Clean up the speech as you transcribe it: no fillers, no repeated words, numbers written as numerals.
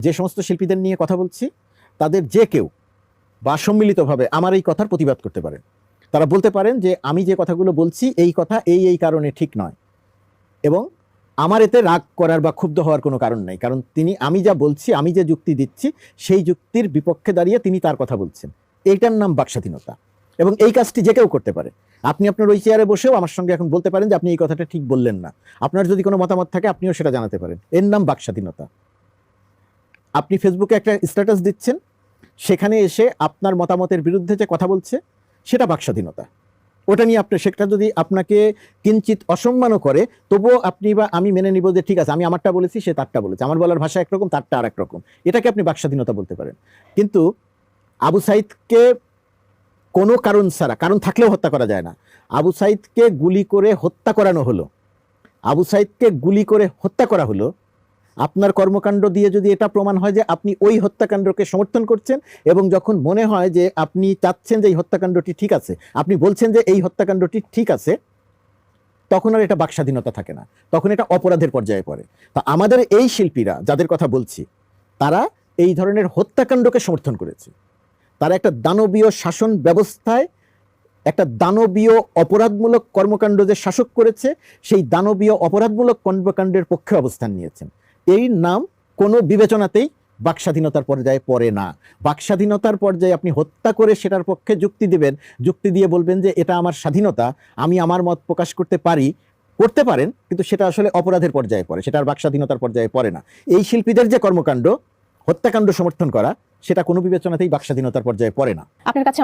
যে সমস্ত শিল্পীদের নিয়ে কথা বলছি তাদের যে কেউ বা সম্মিলিতভাবে আমার এই কথার প্রতিবাদ করতে পারেন। তারা বলতে পারেন যে আমি যে কথাগুলো বলছি এই কথা এই কারণে ঠিক নয়, এবং আমার এতে রাগ করার বা ক্ষুব্ধ হওয়ার কোনো কারণ নেই, কারণ তিনি আমি যা বলছি, আমি যে যুক্তি দিচ্ছি সেই যুক্তির বিপক্ষে দাঁড়িয়ে তিনি তার কথা বলছেন। এইটার নাম বাকস্বাধীনতা, এবং এই কাজটি যে কেউ করতে পারে। আপনি আপনার ওই চেয়ারে বসেও আমার সঙ্গে এখন বলতে পারেন যে আপনি এই কথাটা ঠিক বললেন না, আপনার যদি কোনো মতামত থাকে আপনিও সেটা জানাতে পারেন। এর নাম বাকস্বাধীনতা। আপনি ফেসবুকে একটা স্ট্যাটাস দিচ্ছেন, সেখানে এসে আপনার মতামতের বিরুদ্ধে যে কথা বলছে সেটা বাকস্বাধীনতা। ওটা নিয়ে আপনি সেটা যদি আপনাকে কিঞ্চিত অসম্মানও করে তবুও আপনি বা আমি মেনে নিব যে ঠিক আছে, আমি আমারটা বলেছি, সে তারটা বলেছে, আমার বলার ভাষা একরকম, তারটা আর একরকম, এটাকে আপনি বাকস্বাধীনতা বলতে পারেন। কিন্তু আবু সাইদকে কোনো কারণ ছাড়া, কারণ থাকলেও হত্যা করা যায় না, আবু সাইদকে গুলি করে হত্যা করানো হলো, আবু সাইদকে গুলি করে হত্যা করা হলো। আপনার কর্মকাণ্ড দিয়ে যদি এটা প্রমাণ হয় যে আপনি ওই হত্যাকাণ্ডকে সমর্থন করছেন, এবং যখন মনে হয় যে আপনি চাচ্ছেন যে এই হত্যাকাণ্ডটি ঠিক আছে, আপনি বলছেন যে এই হত্যাকাণ্ডটি ঠিক আছে, তখন আর এটা বাকস্বাধীনতা থাকে না, তখন এটা অপরাধের পর্যায়ে পড়ে। তা আমাদের এই শিল্পীরা যাদের কথা বলছি, তারা এই ধরনের হত্যাকাণ্ডকে সমর্থন করেছে। তারা একটা দানবীয় শাসন ব্যবস্থায় একটা দানবীয় অপরাধমূলক কর্মকাণ্ড যে শাসক করেছে, সেই দানবীয় অপরাধমূলক কর্মকাণ্ডের পক্ষে অবস্থান নিয়েছেন। এই নাম কোনো বিবেচনাতেই বাকস্বাধীনতার পর্যায়ে পড়ে না। বাকস্বাধীনতার পর্যায়ে আপনি হত্যা করে সেটার পক্ষে যুক্তি দেবেন, যুক্তি দিয়ে বলবেন যে এটা আমার স্বাধীনতা, আমি আমার মত প্রকাশ করতে পারি, করতে পারেন, কিন্তু সেটা আসলে অপরাধের পর্যায়ে পড়ে, সেটা আর বাকস্বাধীনতার পর্যায়ে পড়ে না। এই শিল্পীদের যে কর্মকাণ্ড, হত্যাকাণ্ড সমর্থন করা, সেটা কোনো বিবেচনাতেই বাকস্বাধীনতার পর্যায়ে পড়ে না। আপনার কাছে